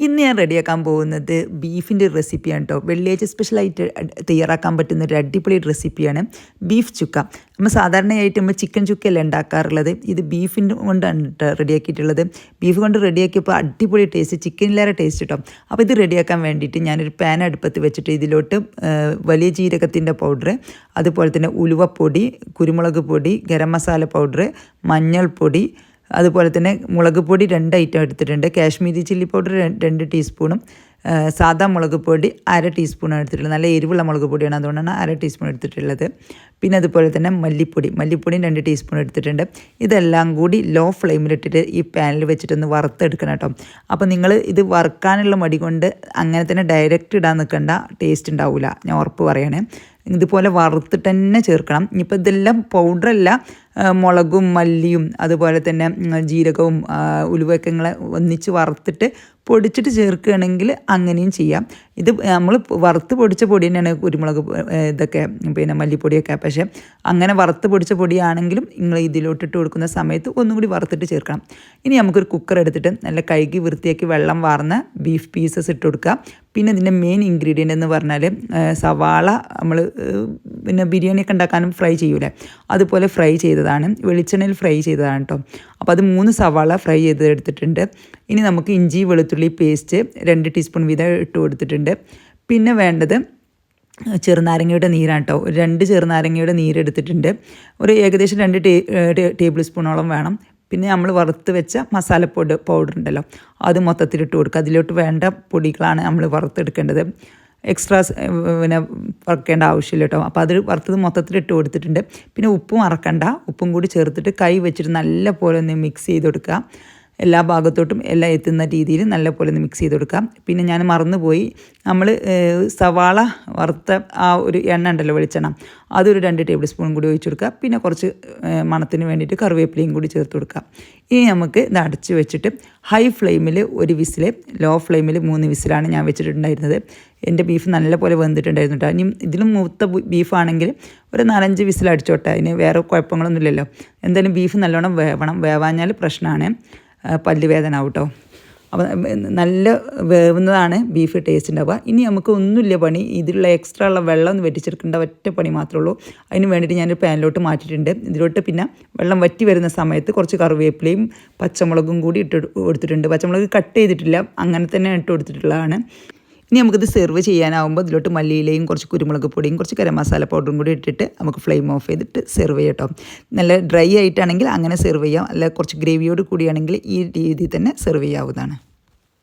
ഇന്ന് ഞാൻ റെഡിയാക്കാൻ പോകുന്നത് ബീഫിൻ്റെ റെസിപ്പിയാണ് കേട്ടോ. വെള്ളിയാഴ്ച സ്പെഷ്യലായിട്ട് തയ്യാറാക്കാൻ പറ്റുന്ന ഒരു അടിപൊളി റെസിപ്പിയാണ് ബീഫ് ചുക്ക. നമ്മൾ സാധാരണയായിട്ട് നമ്മൾ ചിക്കൻ ചുക്കയല്ല ഉണ്ടാക്കാറുള്ളത്, ഇത് ബീഫിൻ്റെ കൊണ്ടാണ് കേട്ടോ റെഡിയാക്കിയിട്ടുള്ളത്. ബീഫ് കൊണ്ട് റെഡിയാക്കിയപ്പോൾ അടിപൊളി ടേസ്റ്റ്, ചിക്കനിലേറെ ടേസ്റ്റ് കേട്ടോ. അപ്പോൾ ഇത് റെഡിയാക്കാൻ വേണ്ടിയിട്ട് ഞാനൊരു പാൻ അടുപ്പത്ത് വെച്ചിട്ട് ഇതിലോട്ട് വലിയ ജീരകത്തിൻ്റെ പൗഡർ, അതുപോലെ തന്നെ ഉലുവപ്പൊടി, കുരുമുളക് പൊടി, ഗരം മസാല പൗഡർ, മഞ്ഞൾപ്പൊടി, അതുപോലെ തന്നെ മുളക് പൊടി 2 ഐറ്റം എടുത്തിട്ടുണ്ട്. കാശ്മീരി ചില്ലി പൗഡർ 2 ടീസ്പൂണും സാദാ മുളക് പൊടി 1/2 ടീസ്പൂണാണ് എടുത്തിട്ടുള്ളത്. നല്ല എരിവുള്ള മുളക് പൊടിയാണ്, അതുകൊണ്ടാണ് 1/2 ടീസ്പൂൺ എടുത്തിട്ടുള്ളത്. പിന്നെ അതുപോലെ തന്നെ മല്ലിപ്പൊടിയും 2 ടീസ്പൂൺ എടുത്തിട്ടുണ്ട്. ഇതെല്ലാം കൂടി ലോ ഫ്ലെയിമിലിട്ടിട്ട് ഈ പാനിൽ വെച്ചിട്ടൊന്ന് വറുത്തെടുക്കണം കേട്ടോ. അപ്പോൾ നിങ്ങൾ ഇത് വറുക്കാനുള്ള മടി കൊണ്ട് അങ്ങനെ തന്നെ ഡയറക്റ്റ് ഇടാൻ നിൽക്കേണ്ട, ടേസ്റ്റ് ഉണ്ടാവില്ല, ഞാൻ ഉറപ്പ് പറയണേ. ഇതുപോലെ വറുത്തിട്ട് തന്നെ ചേർക്കണം. ഇനിയിപ്പോൾ ഇതെല്ലാം പൗഡറല്ല, മുളകും മല്ലിയും അതുപോലെ തന്നെ ജീരകവും ഉലുവയൊക്കെ നിങ്ങൾ ഒന്നിച്ച് വറുത്തിട്ട് പൊടിച്ചിട്ട് ചേർക്കുകയാണെങ്കിൽ അങ്ങനെയും ചെയ്യാം. ഇത് നമ്മൾ വറുത്ത് പൊടിച്ച പൊടി തന്നെയാണ് കുരുമുളക് ഇതൊക്കെ പിന്നെ മല്ലിപ്പൊടിയൊക്കെ. പക്ഷേ അങ്ങനെ വറുത്ത് പൊടിച്ച പൊടിയാണെങ്കിലും നിങ്ങൾ ഇതിലോട്ടിട്ട് കൊടുക്കുന്ന സമയത്ത് ഒന്നും കൂടി വറുത്തിട്ട് ചേർക്കണം. ഇനി നമുക്കൊരു കുക്കർ എടുത്തിട്ട് നല്ല കഴുകി വൃത്തിയാക്കി വെള്ളം വാർന്ന ബീഫ് പീസസ് ഇട്ട് കൊടുക്കുക. പിന്നെ ഇതിൻ്റെ മെയിൻ ഇൻഗ്രീഡിയൻ്റ് എന്ന് പറഞ്ഞാൽ സവാള, നമ്മൾ പിന്നെ ബിരിയാണിയൊക്കെ ഉണ്ടാക്കാനും ഫ്രൈ ചെയ്യൂലേ, അതുപോലെ ഫ്രൈ ചെയ്തതാണ്, വെളിച്ചെണ്ണയിൽ ഫ്രൈ ചെയ്തതാണ് കേട്ടോ. അപ്പോൾ അത് 3 സവാള ഫ്രൈ ചെയ്ത് എടുത്തിട്ടുണ്ട്. ഇനി നമുക്ക് ഇഞ്ചി വെളുത്തുള്ളി പേസ്റ്റ് 2 ടീസ്പൂൺ വീതം ഇട്ട് കൊടുത്തിട്ടുണ്ട്. പിന്നെ വേണ്ടത് ചെറുനാരങ്ങയുടെ നീരാണ് കേട്ടോ. 2 ചെറുനാരങ്ങയുടെ നീരെടുത്തിട്ടുണ്ട്. ഒരു ഏകദേശം 2 ടേബിൾ സ്പൂണോളം വേണം. പിന്നെ നമ്മൾ വറുത്ത് വെച്ച പൗഡർ ഉണ്ടല്ലോ, അത് മൊത്തത്തിലിട്ട് കൊടുക്കുക. അതിലോട്ട് വേണ്ട പൊടികളാണ് നമ്മൾ വറുത്തെടുക്കേണ്ടത്. എക്സ്ട്രാ പിന്നെ വറുക്കേണ്ട ആവശ്യമില്ല കേട്ടോ. അപ്പോൾ അത് വറുത്തത് മൊത്തത്തിലിട്ട് കൊടുത്തിട്ടുണ്ട്. പിന്നെ ഉപ്പും മറക്കണ്ട, ഉപ്പും കൂടി ചേർത്തിട്ട് കൈ വെച്ചിട്ട് നല്ല പോലെ ഒന്ന് മിക്സ് ചെയ്ത് കൊടുക്കുക. എല്ലാ ഭാഗത്തോട്ടും എല്ലാം എത്തുന്ന രീതിയിൽ നല്ല പോലെ ഒന്ന് മിക്സ് ചെയ്ത് കൊടുക്കാം. പിന്നെ ഞാൻ മറന്നുപോയി, നമ്മൾ സവാള വറുത്ത ആ ഒരു എണ്ണ ഉണ്ടല്ലോ, വെളിച്ചെണ്ണ, അതൊരു 2 ടേബിൾ സ്പൂൺ കൂടി ഒഴിച്ച് കൊടുക്കുക. പിന്നെ കുറച്ച് മണത്തിന് വേണ്ടിയിട്ട് കറിവേപ്പിലയും കൂടി ചേർത്ത് കൊടുക്കുക. ഇനി നമുക്ക് ഇത് അടച്ച് വെച്ചിട്ട് ഹൈ ഫ്ലെയിമിൽ 1 വിസിൽ, ലോ ഫ്ലെയിമിൽ 3 വിസിലാണ് ഞാൻ വെച്ചിട്ടുണ്ടായിരുന്നത്. എൻ്റെ ബീഫ് നല്ല പോലെ വെന്തിട്ടുണ്ടായിരുന്നു കേട്ടോ. ഇനി ഇതിലും മൂത്ത ബീഫാണെങ്കിൽ ഒരു 4-5 വിസിൽ അടിച്ചോട്ടെ, അതിന് വേറെ കുഴപ്പങ്ങളൊന്നുമില്ലല്ലോ. എന്തായാലും ബീഫ് നല്ലോണം വേവണം, വേവാഞ്ഞാൽ പ്രശ്നമാണ്, പല്ല് വേദന ആവും കേട്ടോ. അപ്പോൾ നല്ല വേവുന്നതാണ് ബീഫ് ടേസ്റ്റ് ഉണ്ടാവുക. ഇനി നമുക്ക് ഒന്നുമില്ല പണി, ഇതിലുള്ള എക്സ്ട്രാ ഉള്ള വെള്ളം ഒന്ന് വെറ്റിച്ചെടുക്കേണ്ട ഒറ്റ പണി മാത്രമേ ഉള്ളൂ. അതിന് വേണ്ടിയിട്ട് ഞാനൊരു പാനിലോട്ട് മാറ്റിയിട്ടുണ്ട്. ഇതിലോട്ട് പിന്നെ വെള്ളം വറ്റി വരുന്ന സമയത്ത് കുറച്ച് കറിവേപ്പിലയും പച്ചമുളകും കൂടി ഇട്ട് കൊടുത്തിട്ടുണ്ട്. പച്ചമുളക് കട്ട് ചെയ്തിട്ടില്ല, അങ്ങനെ തന്നെ ഇട്ട് കൊടുത്തിട്ടുള്ളതാണ്. ഇനി നമുക്കിത് സെർവ് ചെയ്യാനാവുമ്പോൾ ഇതിലോട്ട് മല്ലിയിലയും കുറച്ച് കുരുമുളക് പൊടിയും കുറച്ച് ഗരം മസാല പൗഡറും കൂടി ഇട്ടിട്ട് നമുക്ക് ഫ്ലെയിം ഓഫ് ചെയ്തിട്ട് സെർവ് ചെയ്യാം കേട്ടോ. നല്ല ഡ്രൈ ആയിട്ടാണെങ്കിൽ അങ്ങനെ സെർവ് ചെയ്യാം, അല്ല കുറച്ച് ഗ്രേവിയോട് കൂടിയാണെങ്കിൽ ഈ രീതിയിൽ തന്നെ സെർവ് ചെയ്യാവുന്നതാണ്.